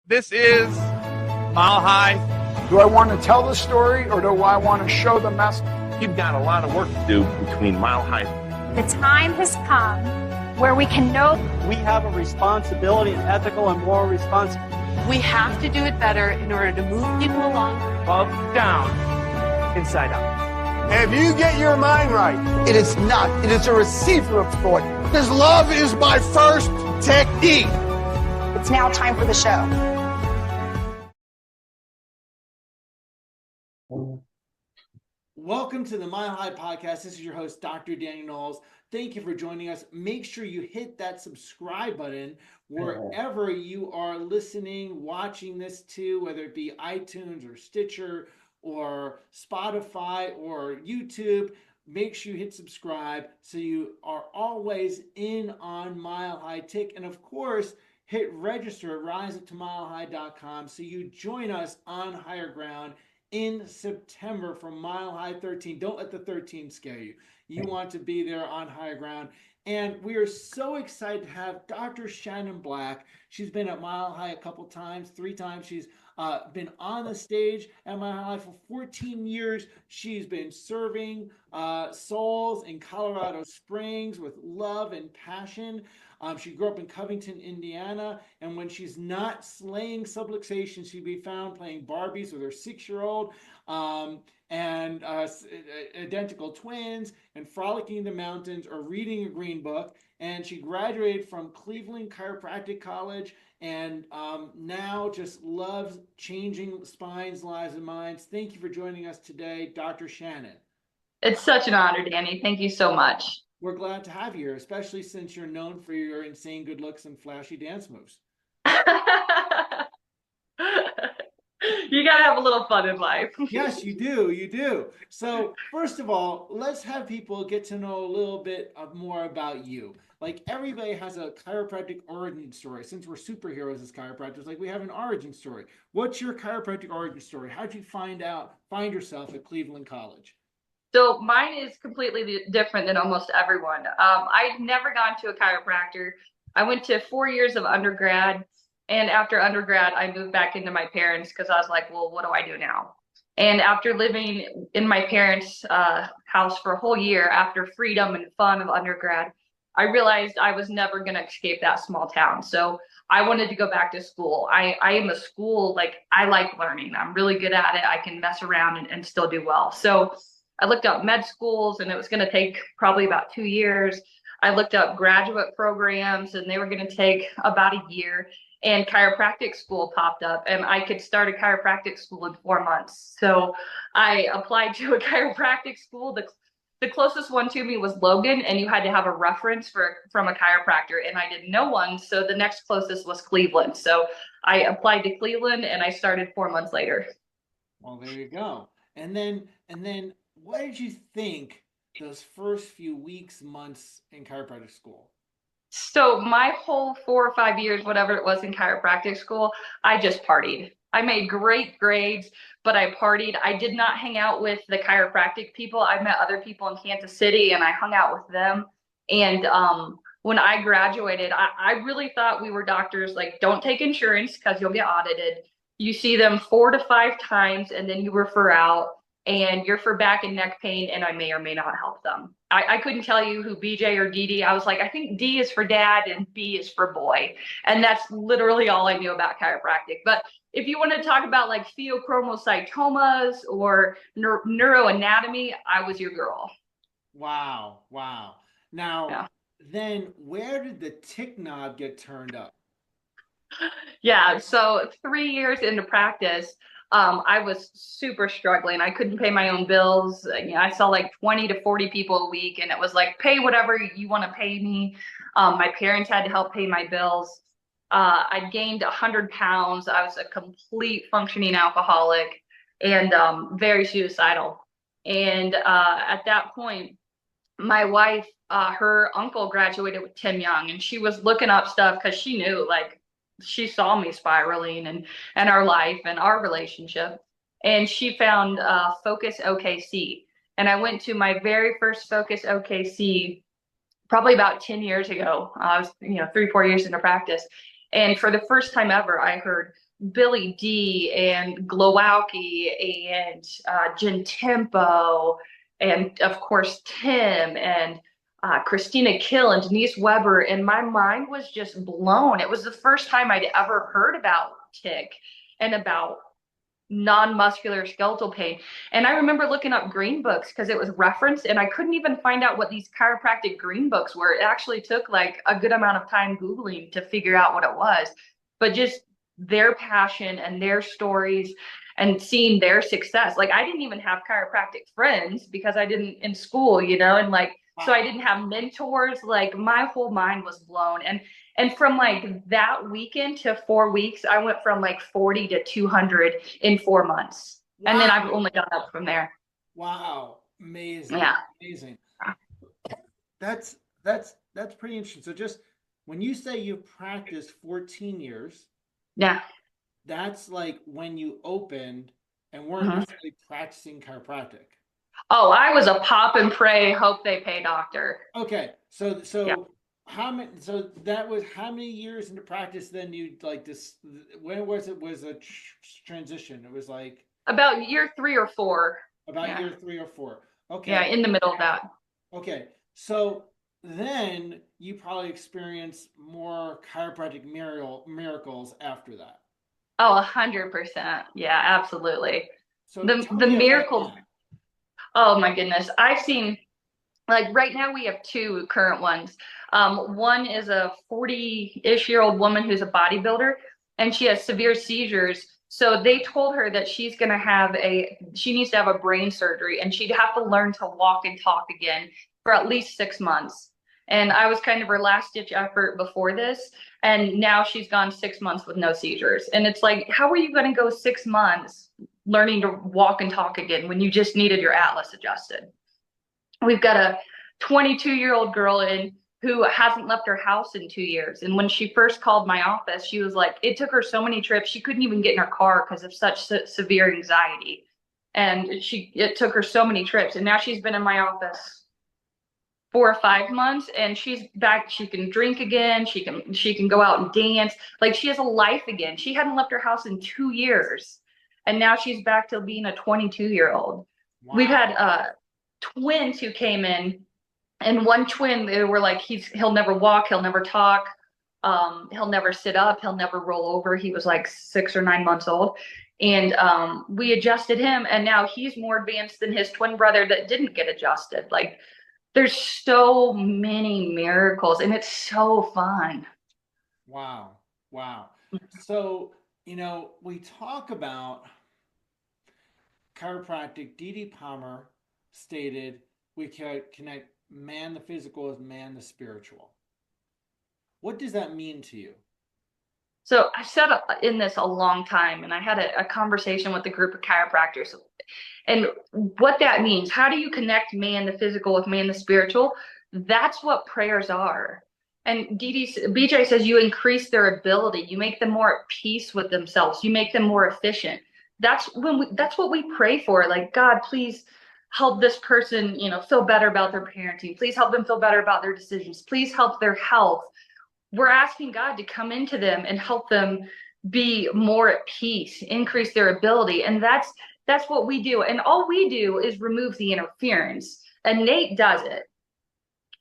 This is Mile High. Do I want to tell the story or do I want to show the message? You've got a lot of work to do between Mile High. The time has come where we can know we have a responsibility, an ethical and moral responsibility. We have to do it better in order to move people along. Up, down, inside out. If you get your mind right, it is not. It is a receiver of thought. Because love is my first technique. it's now time for the show. Welcome to the Mile High Podcast. This is your host, Dr. Daniel Knowles. Thank you for joining us. Make sure you hit that subscribe button wherever you are listening, watching this to, whether it be iTunes or Stitcher or Spotify or YouTube. Make sure you hit subscribe so you are always in on Mile High Tick. And of course, hit register at riseuptomilehigh.com so you join us on higher ground in September for Mile High 13. Don't let the 13 scare you. You want to be there on higher ground. And we are so excited to have Dr. Shannon Black. She's been at Mile High a couple times, 3 times. She's been on the stage at Mile High for 14 years. She's been serving souls in Colorado Springs with love and passion. She grew up in Covington, Indiana, and when she's not slaying subluxation, she'd be found playing Barbies with her 6-year-old and identical twins and frolicking in the mountains or reading a green book. And she graduated from Cleveland Chiropractic College and now just loves changing spines, lives, and minds. Thank you for joining us today, Dr. Shannon. It's such an honor, Danny. Thank you so much. We're glad to have you here, especially since you're known for your insane good looks and flashy dance moves. You got to have a little fun in life. Yes, you do. You do. So first of all, let's have people get to know a little bit more about you. Like everybody has a chiropractic origin story. Since we're superheroes as chiropractors, like we have an origin story. What's your chiropractic origin story? How'd you find yourself at Cleveland College? So mine is completely different than almost everyone. I'd never gone to a chiropractor. I went to 4 years of undergrad. And after undergrad, I moved back into my parents because I was like, well, what do I do now? And after living in my parents' house for a whole year, after freedom and fun of undergrad, I realized I was never going to escape that small town. So I wanted to go back to school. I am a school, like I like learning. I'm really good at it. I can mess around and still do well. So I looked up med schools and it was going to take probably about 2 years. I looked up graduate programs and they were going to take about a year. And chiropractic school popped up and I could start a chiropractic school in 4 months. So I applied to a chiropractic school. The closest one to me was Logan, and you had to have a reference from a chiropractor, and I didn't know one. So the next closest was Cleveland. So I applied to Cleveland and I started 4 months later. Well, there you go. And then what did you think those first few weeks, months in chiropractic school? So my whole 4 or 5 years, whatever it was in chiropractic school, I just partied. I made great grades, but I partied. I did not hang out with the chiropractic people. I met other people in Kansas City and I hung out with them. And when I graduated, I really thought we were doctors. Like, don't take insurance because you'll get audited. You see them 4 to 5 times and then you refer out. And you're for back and neck pain, and I may or may not help them. I couldn't tell you who BJ or DD. I was like, I think D is for dad and B is for boy. And that's literally all I knew about chiropractic. But if you want to talk about like pheochromocytomas or neuroanatomy, I was your girl. Wow. Now, Then where did the tick knob get turned up? Yeah, so 3 years into practice, I was super struggling. I couldn't pay my own bills. I saw like 20 to 40 people a week, and it was like, pay whatever you want to pay me. My parents had to help pay my bills. I gained 100 pounds. I was a complete functioning alcoholic and very suicidal. And at that point, my wife, her uncle graduated with Tim Young, and she was looking up stuff because she knew, like, she saw me spiraling and our life and our relationship. And she found Focus OKC. And I went to my very first Focus OKC probably about 10 years ago. I was, 3-4 years into practice. And for the first time ever, I heard Billy D and Glowacki and Jen Tempo and of course Tim and Christina Kill and Denise Weber, and my mind was just blown. It was the first time I'd ever heard about tick and about non-muscular skeletal pain. And I remember looking up green books because it was referenced, and I couldn't even find out what these chiropractic green books were. It actually took like a good amount of time Googling to figure out what it was. But just their passion and their stories and seeing their success. Like I didn't even have chiropractic friends because I didn't in school, and like so I didn't have mentors. Like my whole mind was blown. And from like that weekend to 4 weeks, I went from like 40 to 200 in 4 months. Wow. And then I've only gone up from there. Wow. Amazing. Yeah. Amazing. That's pretty interesting. So just when you say you practiced 14 years, Yeah. that's like when you opened and weren't necessarily practicing chiropractic. Oh, I was a pop and pray, hope they pay doctor. Okay. So Yeah. how many years into practice then you like this? When was a transition? It was like About year 3 or 4. about year 3 or 4. Okay. Yeah, in the middle of that. Okay. So then you probably experienced more chiropractic miracles after that. Oh, 100%. Yeah, absolutely. So The tell me about miracles. that. Oh my goodness. I've seen, like right now we have 2 current ones. One is a 40-ish-year-old woman who's a bodybuilder, and she has severe seizures. So they told her that she needs to have a brain surgery, and she'd have to learn to walk and talk again for at least 6 months. And I was kind of her last ditch effort before this. And now she's gone 6 months with no seizures. And it's like, how are you going to go 6 months learning to walk and talk again when you just needed your atlas adjusted? We've got a 22-year-old girl who hasn't left her house in 2 years. And when she first called my office, she was like, it took her so many trips. She couldn't even get in her car because of such severe anxiety. And it took her so many trips. And now she's been in my office 4 or 5 months, and she's back. She can drink again. She can go out and dance. Like she has a life again. She hadn't left her house in 2 years. And now she's back to being a 22-year-old. Wow. We've had twins who came in, and one twin, they were like, he'll never walk, he'll never talk, he'll never sit up, he'll never roll over. He was like 6 or 9 months old. And we adjusted him, and now he's more advanced than his twin brother that didn't get adjusted. Like there's so many miracles, and it's so fun. Wow. Wow. So, we talk about chiropractic. D.D. Palmer stated we can connect man the physical with man the spiritual. What does that mean to you? So I sat in this a long time, and I had a conversation with a group of chiropractors. And what that means, how do you connect man the physical with man the spiritual? That's what prayers are. And BJ says you increase their ability, you make them more at peace with themselves, you make them more efficient. That's what we pray for. Like, God, please help this person, feel better about their parenting. Please help them feel better about their decisions. Please help their health. We're asking God to come into them and help them be more at peace, increase their ability. And that's what we do. And all we do is remove the interference. And Nate does it.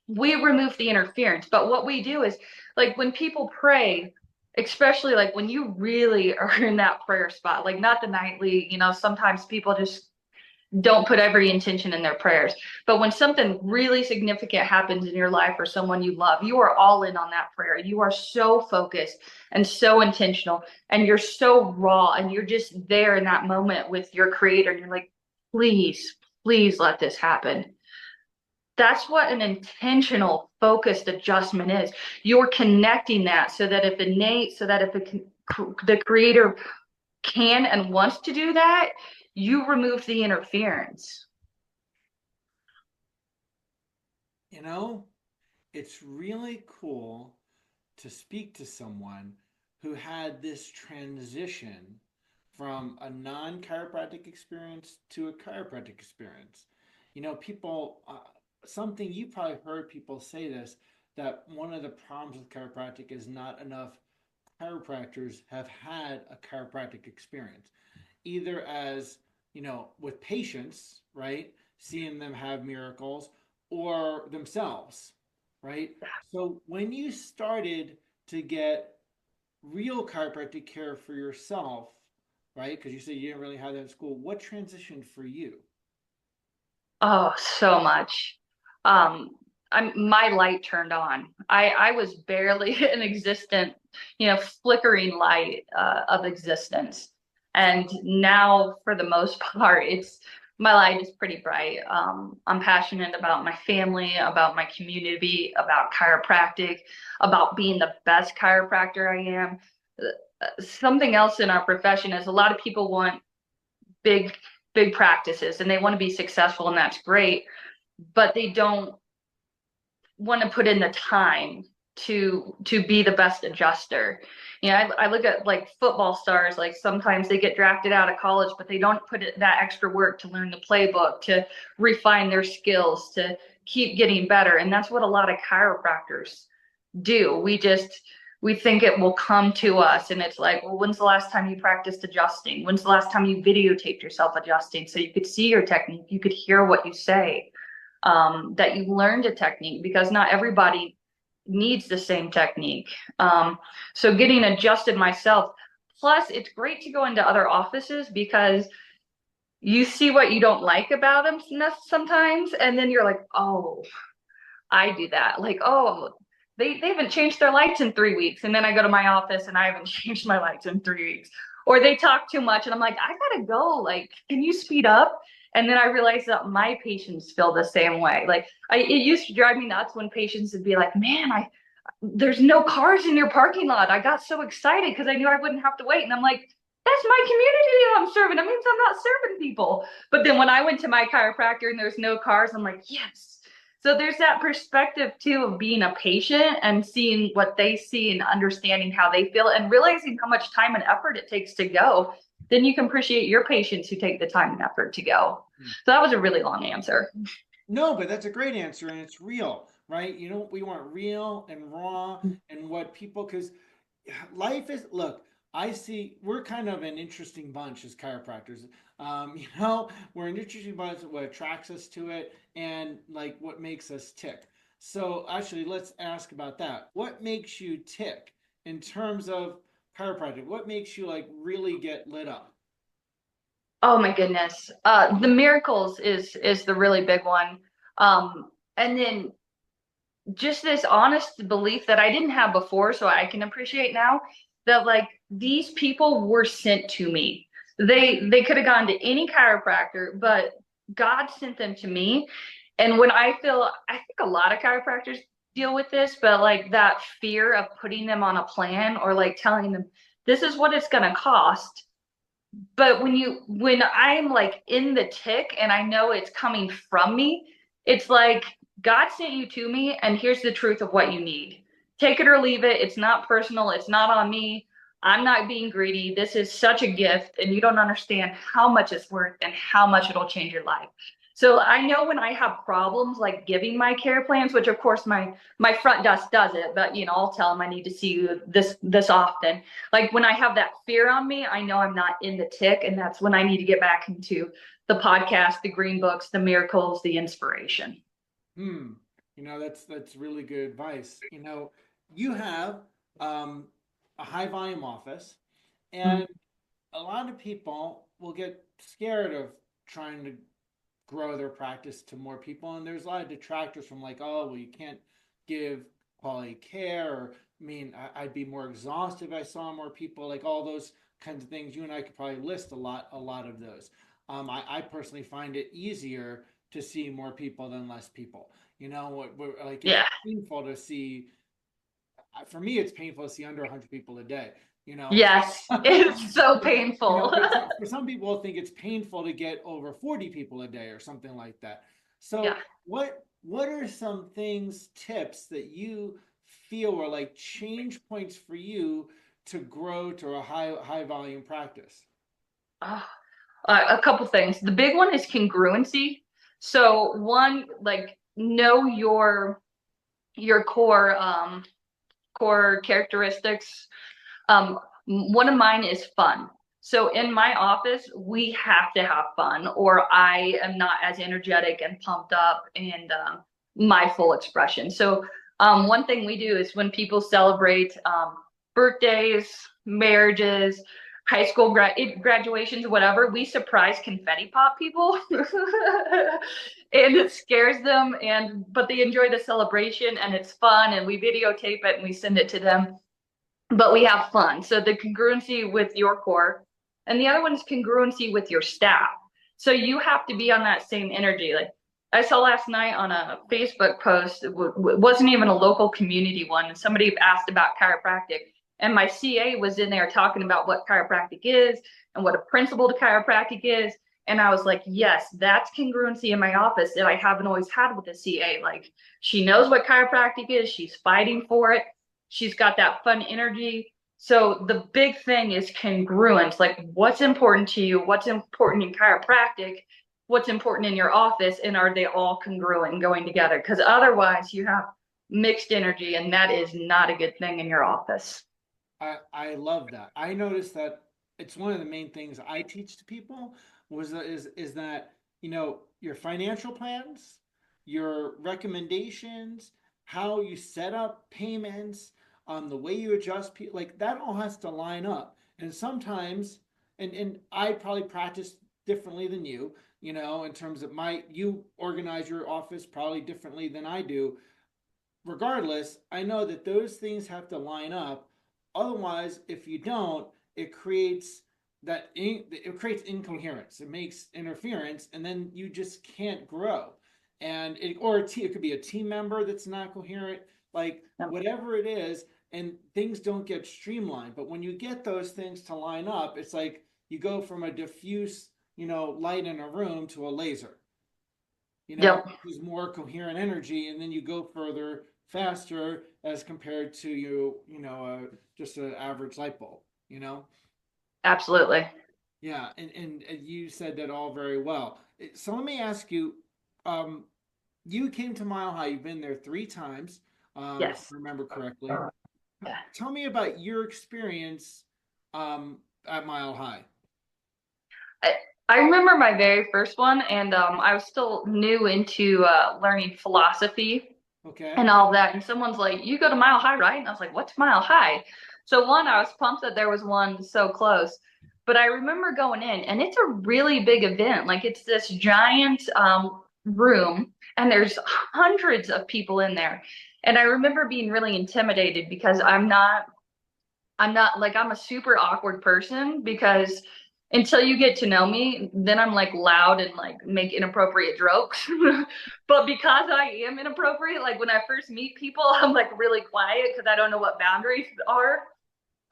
We remove the interference. But what we do is, like, when people pray, especially like when you really are in that prayer spot, like not the nightly, sometimes people just don't put every intention in their prayers. But when something really significant happens in your life or someone you love, you are all in on that prayer. You are so focused and so intentional, and you're so raw, and you're just there in that moment with your creator. And you're like, please, please let this happen. That's what an intentional, focused adjustment is. You're connecting that so that if the creator can and wants to do that, you remove the interference. It's really cool to speak to someone who had this transition from a non-chiropractic experience to a chiropractic experience. People, something you probably heard people say this, that one of the problems with chiropractic is not enough chiropractors have had a chiropractic experience, either as, with patients, right? Seeing them have miracles, or themselves, right? So when you started to get real chiropractic care for yourself, right? Because you said you didn't really have that in school. What transitioned for you? Oh, so much. Um, my light turned on. I was barely an existent, flickering light of existence. And now, for the most part, my light is pretty bright. I'm passionate about my family, about my community, about chiropractic, about being the best chiropractor I am. Something else in our profession is a lot of people want big big practices and they want to be successful, and that's great, but they don't want to put in the time to be the best adjuster. I look at like football stars, like sometimes they get drafted out of college, but they don't put that extra work to learn the playbook, to refine their skills, to keep getting better. And that's what a lot of chiropractors do. We think it will come to us, and it's like, well, when's the last time you practiced adjusting? When's the last time you videotaped yourself adjusting so you could see your technique, you could hear what you say, that you learned a technique, because not everybody needs the same technique. So getting adjusted myself. Plus, it's great to go into other offices because you see what you don't like about them sometimes, and then you're like, oh, I do that. Like, oh, they haven't changed their lights in 3 weeks. And then I go to my office and I haven't changed my lights in 3 weeks. Or they talk too much and I'm like, I gotta go. Like, can you speed up? And then I realized that my patients feel the same way. Like, it used to drive me nuts when patients would be like, man, there's no cars in your parking lot. I got so excited because I knew I wouldn't have to wait. And I'm like, that's my community that I'm serving. That means I'm not serving people. But then when I went to my chiropractor and there's no cars, I'm like, yes. So there's that perspective too of being a patient and seeing what they see and understanding how they feel and realizing how much time and effort it takes to go. Then you can appreciate your patients who take the time and effort to go. So that was a really long answer. No, but that's a great answer, and it's real, right? We want real and raw, and what people, because life is, look, I see we're kind of an interesting bunch as chiropractors. We're an interesting bunch, what attracts us to it, and like what makes us tick. So actually, let's ask about that. What makes you tick in terms of chiropractic? What makes you like really get lit up? Oh my goodness. The miracles is the really big one. And then just this honest belief that I didn't have before, so I can appreciate now, that like these people were sent to me. They could have gone to any chiropractor, but God sent them to me. And when I think a lot of chiropractors deal with this, but like that fear of putting them on a plan or like telling them this is what it's going to cost. But when I'm like in the tick and I know it's coming from me, it's like God sent you to me, and here's the truth of what you need. Take it or leave it. It's not personal. It's not on me. I'm not being greedy. This is such a gift, and you don't understand how much it's worth and how much it'll change your life. So I know when I have problems like giving my care plans, which of course my front desk does it, but I'll tell them I need to see you this often. Like when I have that fear on me, I know I'm not in the tick, and that's when I need to get back into the podcast, the green books, the miracles, the inspiration. That's really good advice. You have a high volume office, and a lot of people will get scared of trying to grow their practice to more people, and there's a lot of detractors from like, oh, well, you can't give quality care, or I'd be more exhausted if I saw more people, like all those kinds of things. You and I could probably list a lot of those. I personally find it easier to see more people than less people. It's painful to see. For me, it's painful to see under 100 people a day. Yes, it's so painful. For some people, I think it's painful to get over 40 people a day or something like that. So what are some tips that you feel were like change points for you to grow to a high volume practice? A couple things. The big one is congruency. So one, like know your core characteristics. One of mine is fun. So in my office, we have to have fun, or I am not as energetic and pumped up and my full expression. So one thing we do is when people celebrate birthdays, marriages, high school graduations, whatever, we surprise confetti pop people. And it scares them, but they enjoy the celebration and it's fun, and we videotape it and we send it to them. But we have fun. So the congruency with your core, and the other one is congruency with your staff. So you have to be on that same energy. Like I saw last night on a Facebook post, it wasn't even a local community one, and somebody asked about chiropractic, and my CA was in there talking about what chiropractic is and what a principle to chiropractic is. And I was like, yes, that's congruency in my office that I haven't always had with a CA. Like, she knows what chiropractic is. She's fighting for it. She's got that fun energy. So the big thing is congruence. Like, what's important to you? What's important in chiropractic? What's important in your office? And are they all congruent and going together? Because otherwise you have mixed energy, and that is not a good thing in your office. I love that. I noticed that it's one of the main things I teach to people is that, you know, your financial plans, your recommendations, how you set up payments, the way you adjust people, like that all has to line up. And sometimes, and I probably practice differently than you, you know, in terms of you organize your office probably differently than I do. Regardless, I know that those things have to line up. Otherwise, if you don't, it creates incoherence. It makes interference, and then you just can't grow. And it could be a team member that's not coherent, like whatever it is, and things don't get streamlined. But when you get those things to line up, it's like you go from a diffuse, you know, light in a room to a laser. You know, there's more coherent energy, and then you go further faster as compared to just an average light bulb, you know? Absolutely. Yeah, and you said that all very well. So let me ask you, you came to Mile High, you've been there 3 times, yes, if I remember correctly. Yeah. Tell me about your experience at Mile High. I remember my very first one, and I was still new into learning philosophy and all that. And someone's like, "You go to Mile High, right?" And I was like, "What's Mile High?" So I was pumped that there was one so close. But I remember going in, and it's a really big event. Like, it's this giant room, and there's hundreds of people in there. And I remember being really intimidated because I'm a super awkward person, because until you get to know me, then I'm like loud and like make inappropriate jokes. But because I am inappropriate, like when I first meet people, I'm like really quiet because I don't know what boundaries are.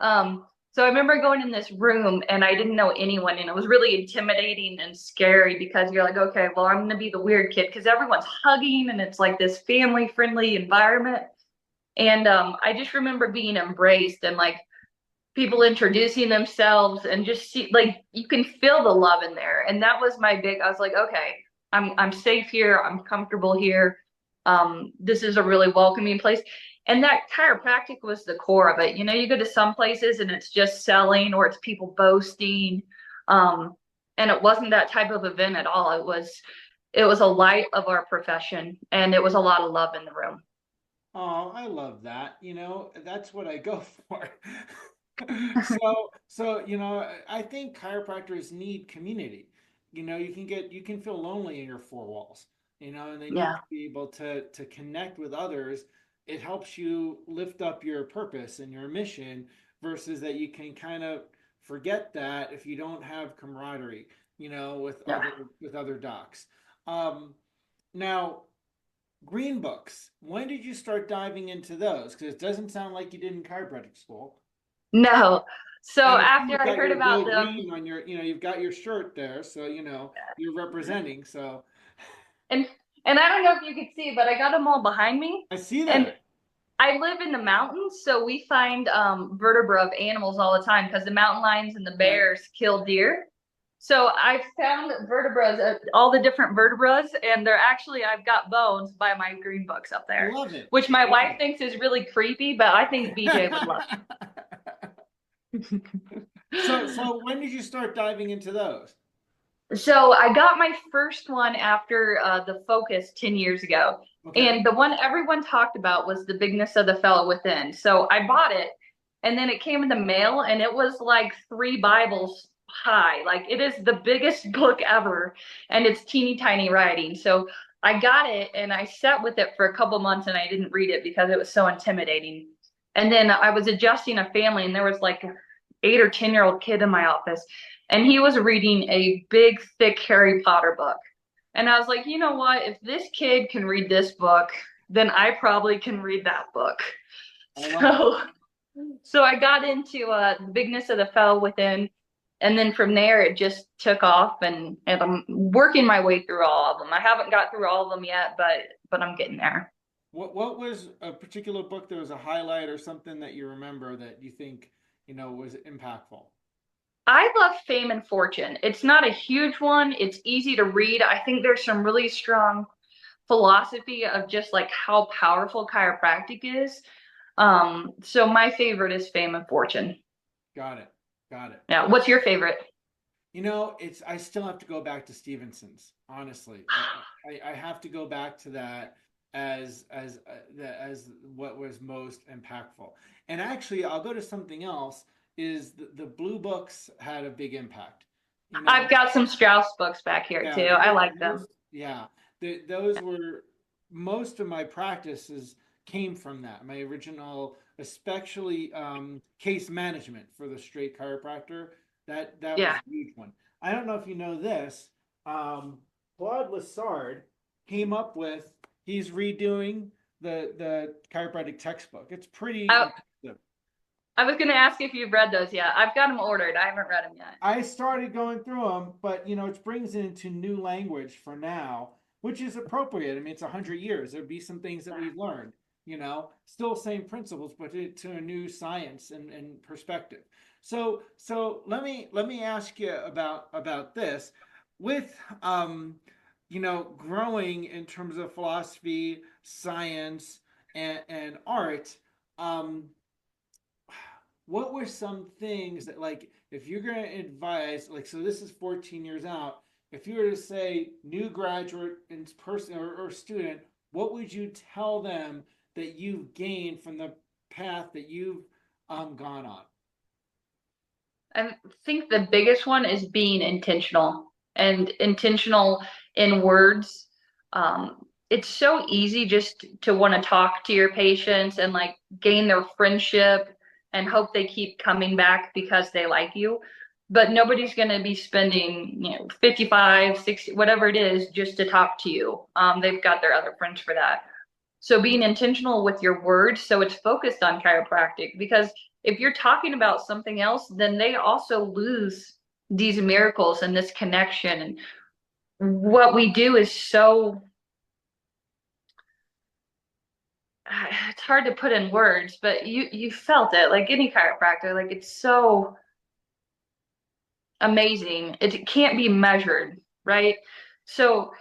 So I remember going in this room and I didn't know anyone, and it was really intimidating and scary because you're like, okay, well, I'm gonna be the weird kid because everyone's hugging and it's like this family friendly environment. And I just remember being embraced and like people introducing themselves, and just see, like, you can feel the love in there. And that was I was like, okay, I'm safe here. I'm comfortable here. This is a really welcoming place. And that chiropractic was the core of it. You know, you go to some places and it's just selling, or it's people boasting. And it wasn't that type of event at all. It was a light of our profession, and it was a lot of love in the room. Oh, I love that. You know, that's what I go for. So, you know, I think chiropractors need community. You know, you can feel lonely in your 4 walls, you know, and they need to be able to connect with others. It helps you lift up your purpose and your mission, versus that you can kind of forget that if you don't have camaraderie, you know, with other docs. Now, green books, when did you start diving into those? Because it doesn't sound like you did in chiropractic school. No. So And after I heard about them, green on your, you know, you've got your shirt there, so you know you're representing. So, and I don't know if you can see, but I got them all behind me. I see that. And I live in the mountains, so we find vertebra of animals all the time because the mountain lions and the bears kill deer. So I found vertebrae, all the different vertebrae, and I've got bones by my green books up there. I love it. Which my wife thinks is really creepy, but I think BJ would love it. So when did you start diving into those? So I got my first one after the Focus 10 years ago. Okay. And the one everyone talked about was The Bigness of the Fellow Within. So I bought it, and then it came in the mail, and it was like 3 Bibles high. Like, it is the biggest book ever, and it's teeny tiny writing. So I got it, and I sat with it for a couple months, and I didn't read it because it was so intimidating. And then I was adjusting a family, and there was like an 8 or 10-year-old kid in my office, and he was reading a big, thick Harry Potter book. And I was like, you know what? If this kid can read this book, then I probably can read that book. So I got into The Bigness of the Fellow Within. And then from there, it just took off, and I'm working my way through all of them. I haven't got through all of them yet, but I'm getting there. What was a particular book that was a highlight or something that you remember that you think, was impactful? I love Fame and Fortune. It's not a huge one. It's easy to read. I think there's some really strong philosophy of just like how powerful chiropractic is. So my favorite is Fame and Fortune. Got it. Yeah. What's your favorite? I still have to go back to Stevenson's, honestly. I have to go back to that as what was most impactful. And actually, I'll go to something else. Is the blue books had a big impact. I've got some Strauss books back here too. I like them. Yeah, those were most of my practices came from that. My original, especially case management for the straight chiropractor. That was a huge one. I don't know if you know this. Claude Lessard came up with. He's redoing the chiropractic textbook. It's pretty. I was going to ask if you've read those yet. I've got them ordered. I haven't read them yet. I started going through them, but it brings it into new language for now, which is appropriate. I mean, it's 100 years. There'd be some things that we've learned, still same principles, but to a new science and perspective. So let me ask you about this with growing in terms of philosophy, science, and art. What were some things that, like, if you're going to advise, like, so this is 14 years out, if you were to say new graduate in person or student, what would you tell them that you've gained from the path that you've gone on? I think the biggest one is being intentional, and intentional in words. It's so easy just to want to talk to your patients and like gain their friendship and hope they keep coming back because they like you. But nobody's going to be spending, 55, 60, whatever it is, just to talk to you. They've got their other friends for that. So being intentional with your words, so it's focused on chiropractic, because if you're talking about something else, then they also lose these miracles and this connection. And what we do is so, it's hard to put in words, but you felt it, like any chiropractor, like it's so amazing. It can't be measured, right? So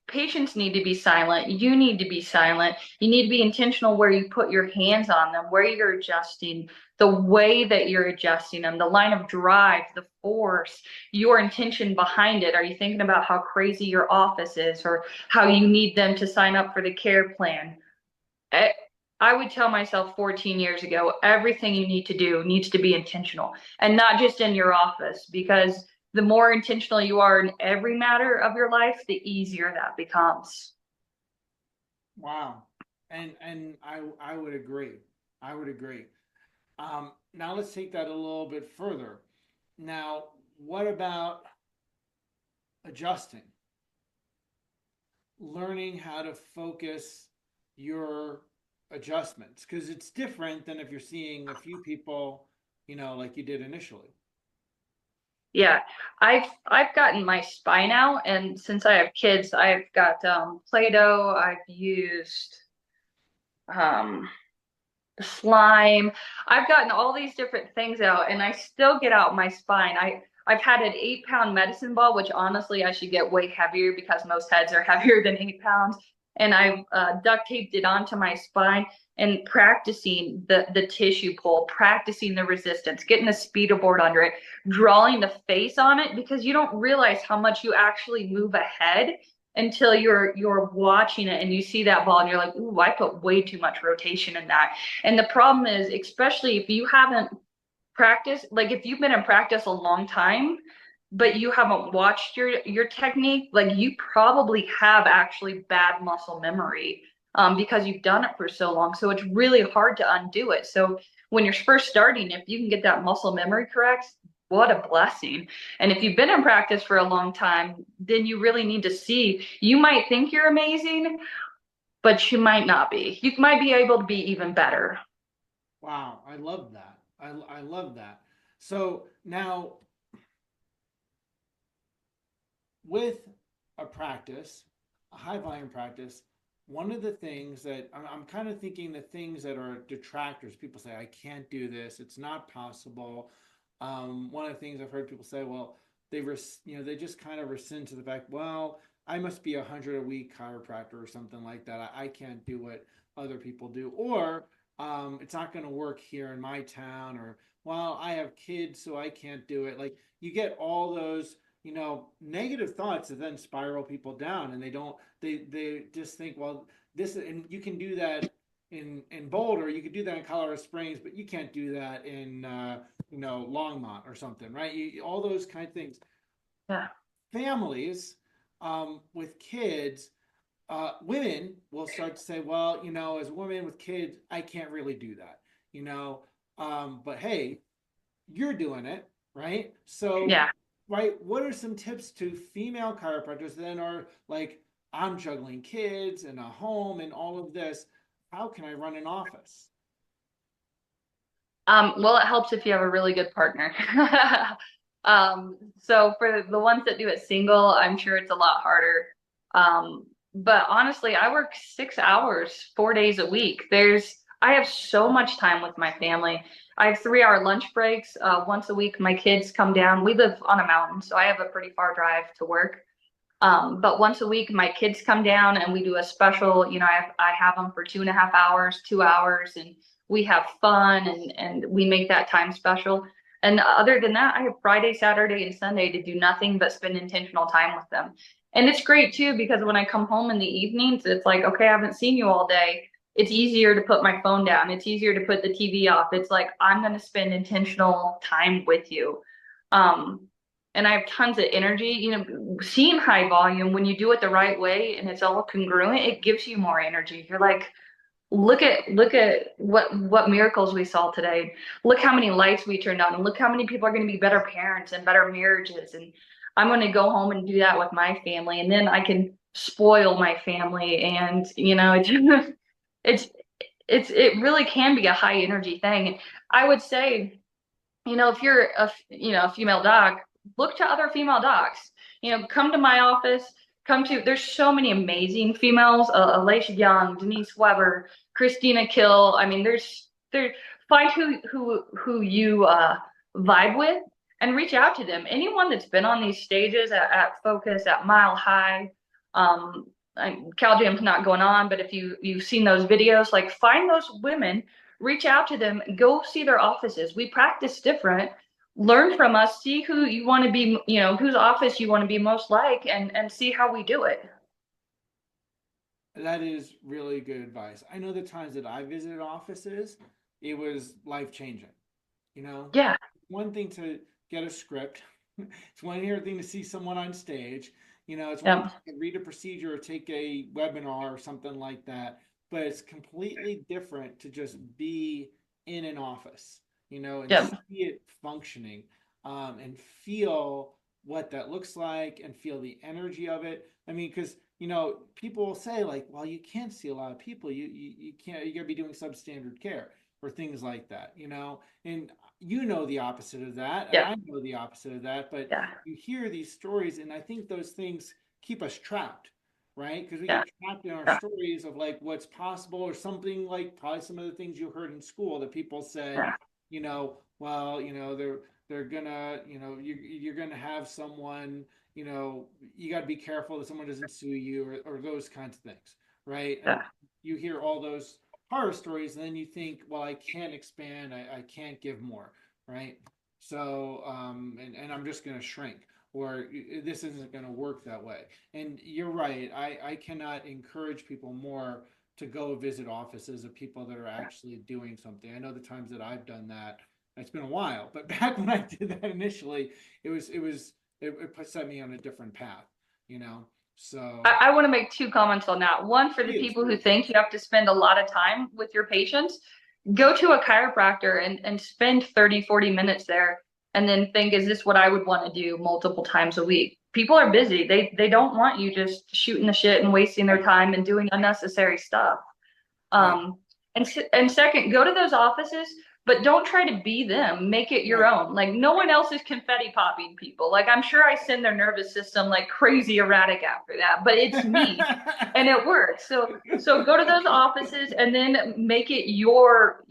patients need to be silent. You need to be silent. You need to be intentional where you put your hands on them, where you're adjusting, the way that you're adjusting them, the line of drive, the force, your intention behind it. Are you thinking about how crazy your office is, or how you need them to sign up for the care plan? I would tell myself 14 years ago, everything you need to do needs to be intentional, and not just in your office, because the more intentional you are in every matter of your life, the easier that becomes. Wow. And I would agree. Now let's take that a little bit further. Now, what about adjusting? Learning how to focus your adjustments, because it's different than if you're seeing a few people, like you did initially. Yeah, I've gotten my spine out, and since I have kids, I've got Play-Doh. I've used slime. I've gotten all these different things out, and I still get out my spine. I've had an 8-pound medicine ball, which honestly I should get way heavier, because most heads are heavier than 8 pounds. And I've duct taped it onto my spine, and practicing the tissue pull, practicing the resistance, getting the speedo board under it, drawing the face on it, because you don't realize how much you actually move ahead until you're watching it and you see that ball and you're like, ooh, I put way too much rotation in that. And the problem is, especially if you haven't practiced, like if you've been in practice a long time, but you haven't watched your technique, like you probably have actually bad muscle memory, because you've done it for so long. So it's really hard to undo it. So when you're first starting, if you can get that muscle memory correct, what a blessing. And if you've been in practice for a long time, then you really need to see, you might think you're amazing, but you might not be. You might be able to be even better. Wow, I love that. I love that. So now, with a practice, a high volume practice, one of the things that I'm kind of thinking, the things that are detractors, people say, I can't do this, it's not possible. One of the things I've heard people say, well, they just kind of rescind to the fact, well, I must be 100 a week chiropractor or something like that. I can't do what other people do, or it's not going to work here in my town, or well, I have kids, so I can't do it. Like, you get all those negative thoughts that then spiral people down, and they just think, well, this, and you can do that in Boulder, you could do that in Colorado Springs, but you can't do that in Longmont or something, right? All those kind of things. Yeah. Families with kids, women will start to say, well, as a woman with kids, I can't really do that, but hey, you're doing it, right? So Yeah. right, what are some tips to female chiropractors that then are like, I'm juggling kids and a home and all of this, how can I run an office? Well, it helps if you have a really good partner. So for the ones that do it single, I'm sure it's a lot harder. But honestly, I work 6 hours, 4 days a week. I have so much time with my family. I have 3 hour lunch breaks. Once a week, my kids come down. We live on a mountain, so I have a pretty far drive to work. But once a week, my kids come down and we do a special, I have them for 2.5 hours, 2 hours, and we have fun and we make that time special. And other than that, I have Friday, Saturday, and Sunday to do nothing but spend intentional time with them. And it's great too, because when I come home in the evenings, it's like, okay, I haven't seen you all day. It's easier to put my phone down. It's easier to put the TV off. It's like, I'm going to spend intentional time with you. And I have tons of energy. Seeing high volume, when you do it the right way and it's all congruent, it gives you more energy. You're like, look at what miracles we saw today. Look how many lights we turned on, and look how many people are going to be better parents and better marriages. And I'm going to go home and do that with my family, and then I can spoil my family. And it really can be a high energy thing. I would say, if you're a female doc, look to other female docs. Come to my office. There's so many amazing females, Alicia Young, Denise Weber, Christina Kill. I mean, find who you vibe with and reach out to them. Anyone that's been on these stages at Focus, at Mile High, Cal Jam's not going on, but if you've seen those videos, like, find those women, reach out to them, go see their offices. We practice different. Learn from us, see who you want to be, whose office you want to be most like, and see how we do it. That is really good advice. I know the times that I visited offices, it was life-changing. Yeah. One thing to get a script. It's one other thing to see someone on stage. It's one thing to read a procedure or take a webinar or something like that. But it's completely different to just be in an office, and see it functioning, and feel what that looks like and feel the energy of it. I mean, because people will say, like, well, you can't see a lot of people. You can't. You got to be doing substandard care or things like that. And the opposite of that. Yeah. And I know the opposite of that. But you hear these stories, and I think those things keep us trapped, right? Because we get trapped in our stories of like what's possible, or something like probably some of the things you heard in school that people said, well, they're gonna, you're gonna have someone, you got to be careful that someone doesn't sue you, or those kinds of things, right? And you hear all those horror stories, and then you think, well, I can't expand, I can't give more, right? So, and I'm just going to shrink, or this isn't going to work that way. And you're right. I cannot encourage people more to go visit offices of people that are actually doing something. I know the times that I've done that, it's been a while, but back when I did that initially, it set me on a different path, you know? So I want to make two comments on that. One, for the Please, people who please. think you have to spend a lot of time with your patients, go to a chiropractor and spend 30, 40 minutes there and then think, is this what I would want to do multiple times a week? People are busy. They don't want you just shooting the shit and wasting their time and doing unnecessary stuff. Right. And second, go to those offices, but don't try to be them. Make it your Right. own. Like, no one else is confetti popping people. Like, I'm sure I send their nervous system like crazy erratic after that, but it's me and it works. So go to those offices and then make it your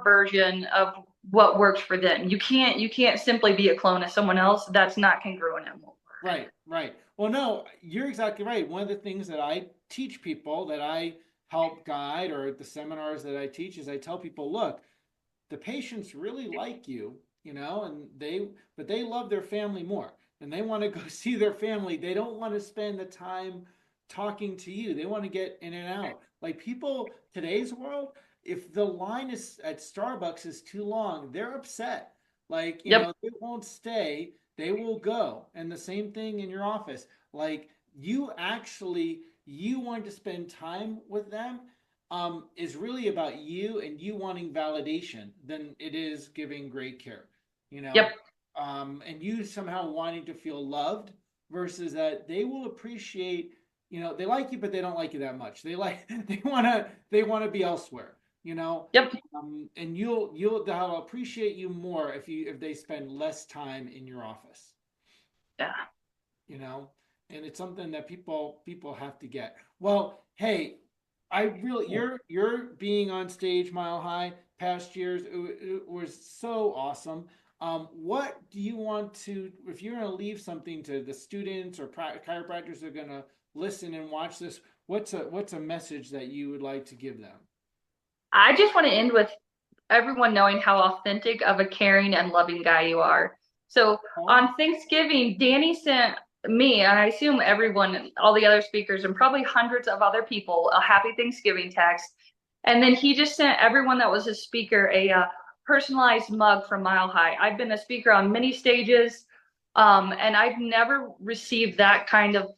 version of what works for them. You can't simply be a clone of someone else. That's not congruent and won't work. Right, right. Well, no, you're exactly right. One of the things that I teach people, that I help guide, or at the seminars that I teach, is I tell people, look, the patients really like you, you know, but they love their family more, and they want to go see their family. They don't want to spend the time talking to you. They want to get in and out. Like, people, today's world, if the line is at Starbucks is too long, they're upset. Like, you Yep. know, they won't stay, they will go. And the same thing in your office. Like, you want to spend time with them, is really about you and you wanting validation than it is giving great care, you know? Yep. And you somehow wanting to feel loved, versus that they will appreciate, you know, they like you, but they don't like you that much. They want to be elsewhere, you know? Yep. And they'll appreciate you more if they spend less time in your office, Yeah. you know? And it's something that people have to get. Well, hey, I really, you're being on stage Mile High past years, it was so awesome. What do you want to, if you're going to leave something to the students or chiropractors that are going to listen and watch this, what's a message that you would like to give them? I just want to end with everyone knowing how authentic of a caring and loving guy you are. So on Thanksgiving, Danny sent me, and I assume everyone, all the other speakers, and probably hundreds of other people, a happy Thanksgiving text. And then he just sent everyone that was a speaker a personalized mug from Mile High. I've been a speaker on many stages, and I've never received that kind of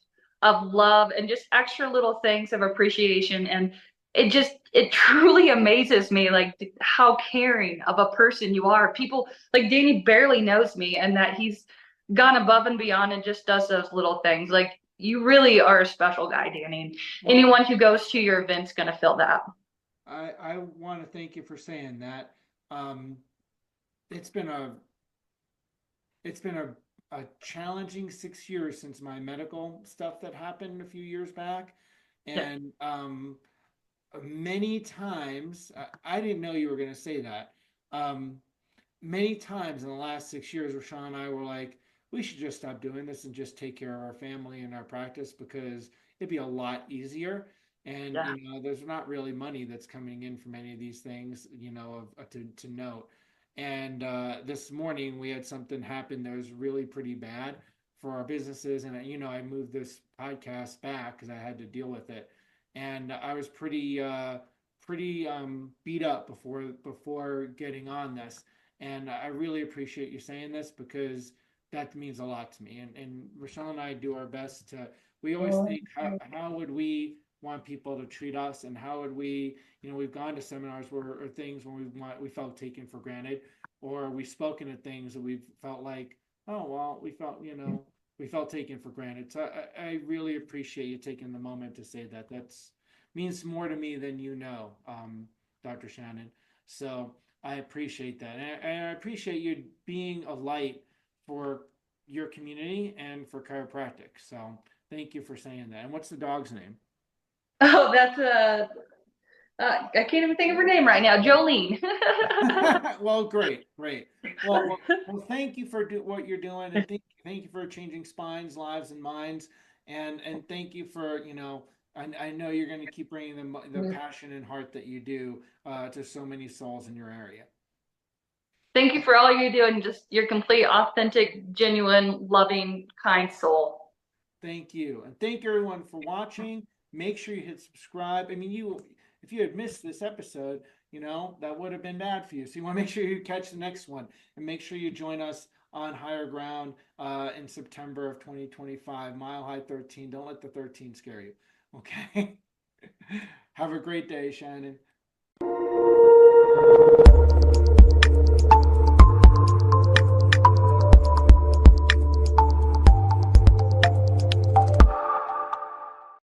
love and just extra little things of appreciation. And it truly amazes me, like, how caring of a person you are. People like Danny barely knows me, and that he's gone above and beyond and just does those little things. Like, you really are a special guy, Danny. Well, anyone who goes to your event's gonna feel that. I want to thank you for saying that. It's been a challenging 6 years since my medical stuff that happened a few years back. And many times, I didn't know you were going to say that. Many times in the last 6 years, Rashawn and I were like, we should just stop doing this and just take care of our family and our practice, because it'd be a lot easier. And, you know, there's not really money that's coming in from any of these things, you know, to note. And this morning we had something happen that was really pretty bad for our businesses. And, you know, I moved this podcast back because I had to deal with it. And I was pretty beat up before getting on this. And I really appreciate you saying this, because that means a lot to me. And Rochelle and I do our best to, we always think, how would we want people to treat us, and how would we, you know, we've gone to seminars or things when we felt taken for granted, or we've spoken at things that we've felt like, oh, well, we felt taken for granted. So I really appreciate you taking the moment to say that. That's means more to me than you know, Dr. Shannon. So I appreciate that. And I appreciate you being a light for your community and for chiropractic. So thank you for saying that. And what's the dog's name? Oh, that's I can't even think of her name right now. Jolene. Well, great. Well, thank you for what you're doing, and thank you for changing spines, lives, and minds, and thank you for, you know, I know you're going to keep bringing the passion and heart that you do to so many souls in your area. Thank you for all you do and just your complete, authentic, genuine, loving, kind soul. Thank you. And thank everyone for watching. Make sure you hit subscribe. I mean, if you had missed this episode, that would have been bad for you. So you want to make sure you catch the next one, and make sure you join us on Higher Ground in September of 2025. Mile High 13. Don't let the 13 scare you. Okay. Have a great day, Shannon.